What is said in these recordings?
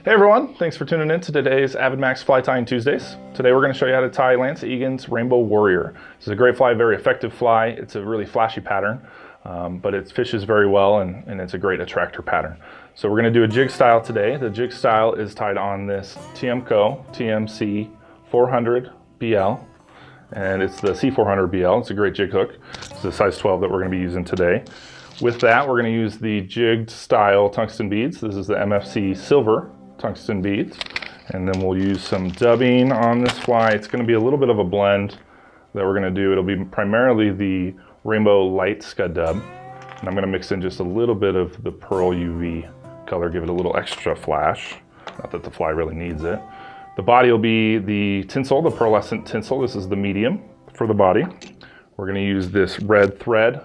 Hey everyone, thanks for tuning in to today's AvidMax Fly Tying Tuesdays. Today we're going to show you how to tie Lance Egan's Rainbow Warrior. This is a great fly, very effective fly. It's a really flashy pattern, but it fishes very well and it's a great attractor pattern. So we're going to do a jig style today. The jig style is tied on this TMCO TMC 400 BL, and it's the C400 BL. It's a great jig hook. It's the size 12 that we're going to be using today. With that, we're going to use the jigged style tungsten beads. This is the MFC Silver tungsten beads, and then we'll use some dubbing on this fly. It's going to be a little bit of a blend that we're going to do. It'll be primarily the Rainbow Light Scud dub, and I'm going to mix in just a little bit of the Pearl UV color, give it a little extra flash. Not that the fly really needs it. The body will be the tinsel, the pearlescent tinsel. This is the medium for the body. We're going to use this red thread,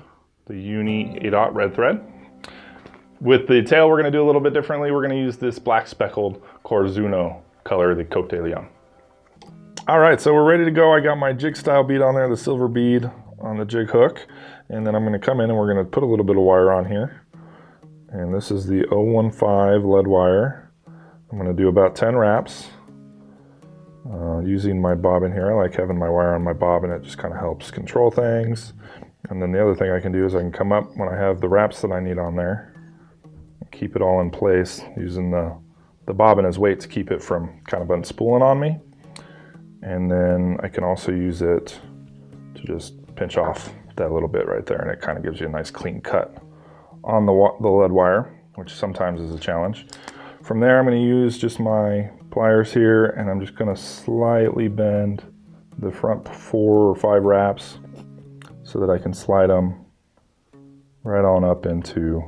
the Uni A-Dot red thread. With the tail, we're going to do a little bit differently. We're going to use this black speckled Corzuno color, the Cote de Leon. All right, so we're ready to go. I got my jig style bead on there, the silver bead on the jig hook. And then I'm going to come in and we're going to put a little bit of wire on here. And this is the 015 lead wire. I'm going to do about 10 wraps using my bobbin here. I like having my wire on my bobbin. It just kind of helps control things. And then the other thing I can do is I can come up when I have the wraps that I need on there, keep it all in place using the bobbin as weight to keep it from kind of unspooling on me. And then I can also use it to just pinch off that little bit right there, and it kind of gives you a nice clean cut on the lead wire, which sometimes is a challenge. From there, I'm going to use just my pliers here, and I'm just going to slightly bend the front 4 or 5 wraps so that I can slide them right on up into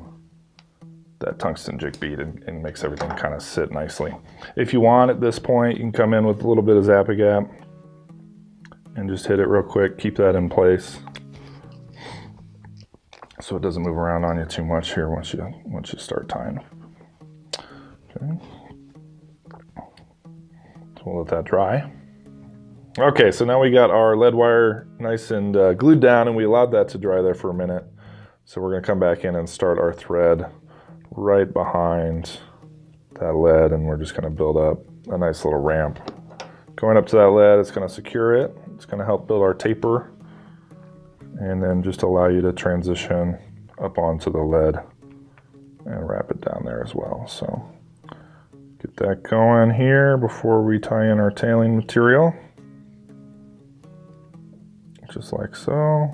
that tungsten jig bead and makes everything kind of sit nicely. If you want, at this point, you can come in with a little bit of Zap-A-Gap and just hit it real quick. Keep that in place so it doesn't move around on you too much here once you start tying. Okay. So we'll let that dry. Okay, so now we got our lead wire nice and glued down, and we allowed that to dry there for a minute. So we're going to come back in and start our thread right behind that lead, and we're just going to build up a nice little ramp. Going up to that lead, it's going to secure it. It's going to help build our taper, and then just allow you to transition up onto the lead and wrap it down there as well. So get that going here before we tie in our tailing material, just like so.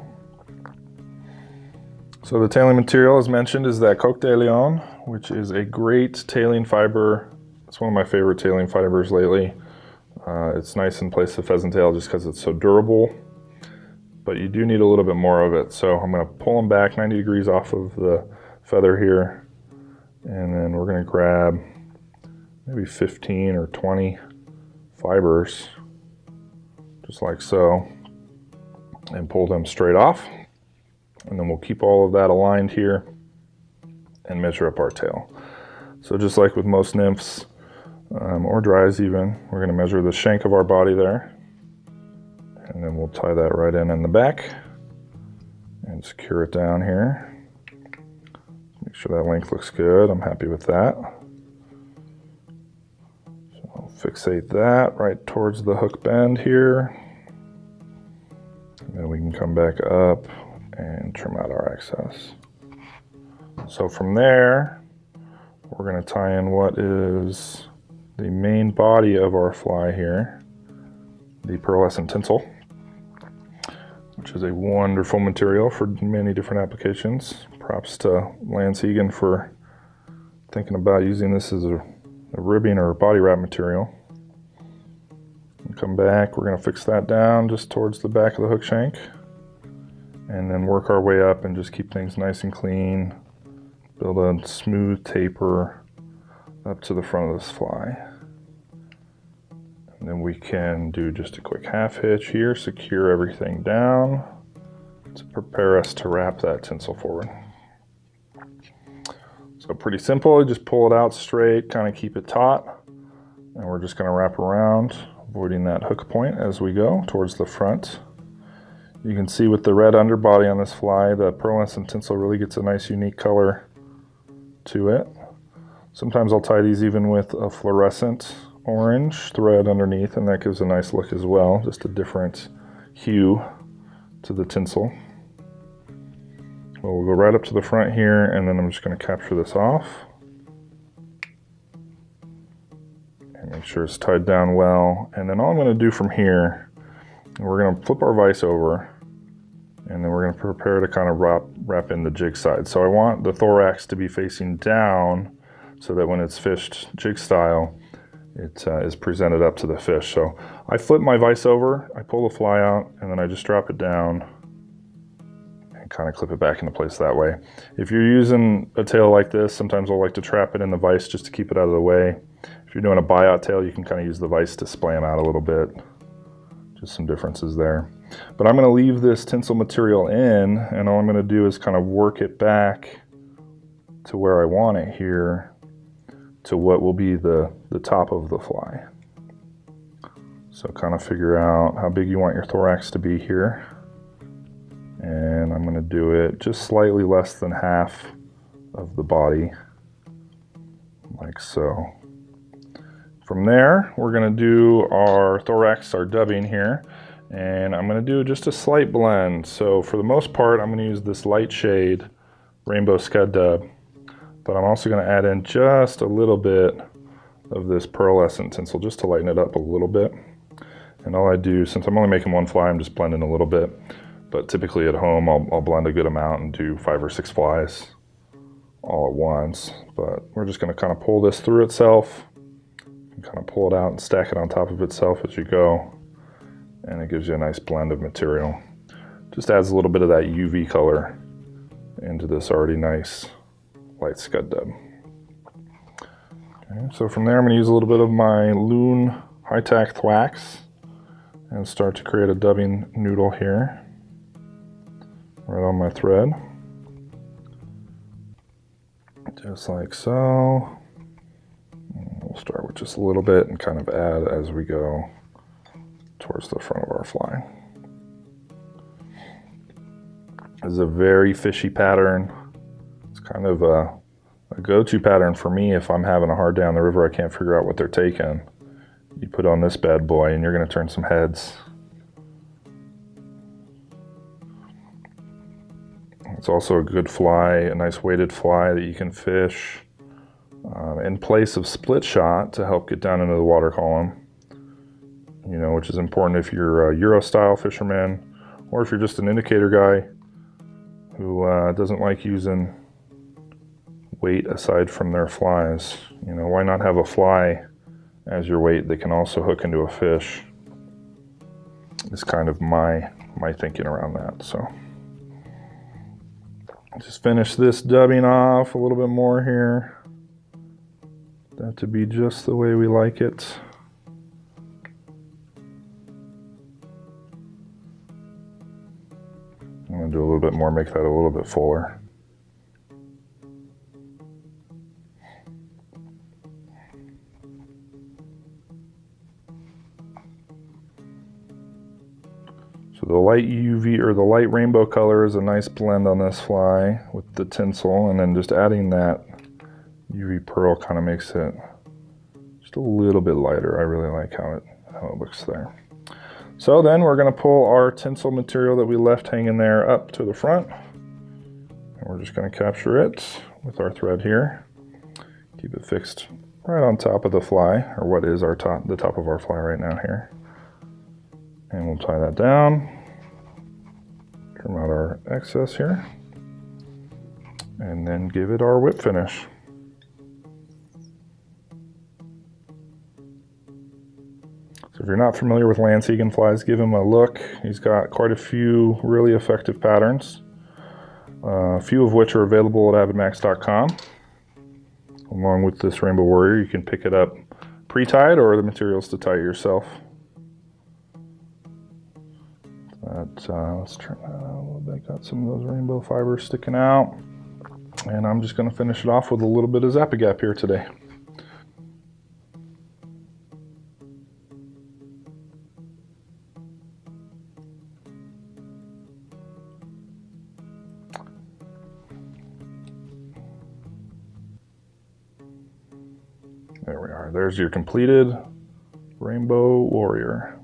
So the tailing material, as mentioned, is that Cote de Leon, which is a great tailing fiber. It's one of my favorite tailing fibers lately. It's nice in place of pheasant tail just because it's so durable, but you do need a little bit more of it. So I'm going to pull them back 90 degrees off of the feather here, and then we're going to grab maybe 15 or 20 fibers, just like so, and pull them straight off. And then we'll keep all of that aligned here and measure up our tail. So just like with most nymphs, or dries even, we're going to measure the shank of our body there. And then we'll tie that right in the back and secure it down here. Make sure that length looks good. I'm happy with that. So I'll fixate that right towards the hook bend here. And then we can come back up and trim out our excess. So from there, we're going to tie in what is the main body of our fly here, the pearlescent tinsel, which is a wonderful material for many different applications. Props to Lance Egan for thinking about using this as a ribbing or body wrap material. Come back, we're going to fix that down just towards the back of the hook shank, and then work our way up and just keep things nice and clean. Build a smooth taper up to the front of this fly. And then we can do just a quick half hitch here, secure everything down to prepare us to wrap that tinsel forward. So pretty simple, just pull it out straight, kind of keep it taut, and we're just going to wrap around, avoiding that hook point as we go towards the front. You can see with the red underbody on this fly, the pearlescent tinsel really gets a nice unique color to it. Sometimes I'll tie these even with a fluorescent orange thread underneath, and that gives a nice look as well, just a different hue to the tinsel. Well, we'll go right up to the front here, and then I'm just going to capture this off and make sure it's tied down well. And then all I'm going to do from here, we're going to flip our vise over, and then we're going to prepare to kind of wrap in the jig side. So I want the thorax to be facing down so that when it's fished jig style, it is presented up to the fish. So I flip my vise over, I pull the fly out, and then I just drop it down and kind of clip it back into place that way. If you're using a tail like this, sometimes I'll like to trap it in the vise just to keep it out of the way. If you're doing a buyout tail, you can kind of use the vise to splay them out a little bit. Just some differences there. But I'm going to leave this tinsel material in, and all I'm going to do is kind of work it back to where I want it here, to what will be the top of the fly. So kind of figure out how big you want your thorax to be here. And I'm going to do it just slightly less than half of the body, like so. From there, we're going to do our thorax, our dubbing here, and I'm going to do just a slight blend. So for the most part, I'm going to use this light shade rainbow scud dub, but I'm also going to add in just a little bit of this pearlescent tinsel just to lighten it up a little bit. And all I do, since I'm only making one fly, I'm just blending a little bit. But typically at home, I'll blend a good amount and do 5 or 6 flies all at once. But we're just going to kind of pull this through itself, and kind of pull it out and stack it on top of itself as you go. And it gives you a nice blend of material. Just adds a little bit of that UV color into this already nice light scud dub. Okay, so from there I'm going to use a little bit of my Loon high-tack thwax and start to create a dubbing noodle here, right on my thread. Just like so. And we'll start with just a little bit and kind of add as we go towards the front of our fly. This is a very fishy pattern. It's kind of a go-to pattern for me if I'm having a hard day on the river, I can't figure out what they're taking. You put on this bad boy and you're going to turn some heads. It's also a good fly, a nice weighted fly that you can fish in place of split shot to help get down into the water column. You know, which is important if you're a Euro style fisherman, or if you're just an indicator guy who doesn't like using weight aside from their flies. You know, why not have a fly as your weight that can also hook into a fish? Is kind of my thinking around that. So just finish this dubbing off a little bit more here. That to be just the way we like it. I'm going to do a little bit more, make that a little bit fuller. So the light UV or the light rainbow color is a nice blend on this fly with the tinsel, and then just adding that UV pearl kind of makes it just a little bit lighter. I really like how it looks there. So then we're going to pull our tinsel material that we left hanging there up to the front, and we're just going to capture it with our thread here. Keep it fixed right on top of the fly, or what is the top of our fly right now here. And we'll tie that down, trim out our excess here, and then give it our whip finish. So if you're not familiar with land Segan flies, give him a look. He's got quite a few really effective patterns, a few of which are available at avidmax.com. Along with this Rainbow Warrior, you can pick it up pre-tied, or the materials to tie it yourself. Let's turn that out a little bit. Got some of those rainbow fibers sticking out. And I'm just going to finish it off with a little bit of Zap-A-Gap here today. There we are. There's your completed Rainbow Warrior.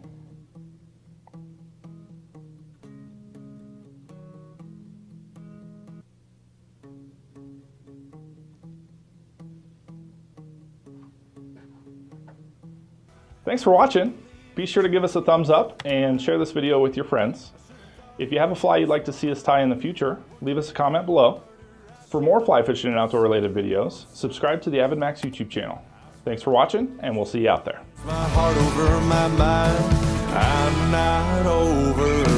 Thanks for watching. Be sure to give us a thumbs up and share this video with your friends. If you have a fly you'd like to see us tie in the future, leave us a comment below. For more fly fishing and outdoor related videos, subscribe to the AvidMax YouTube channel. Thanks for watching, and we'll see you out there. My heart over my mind, I'm not over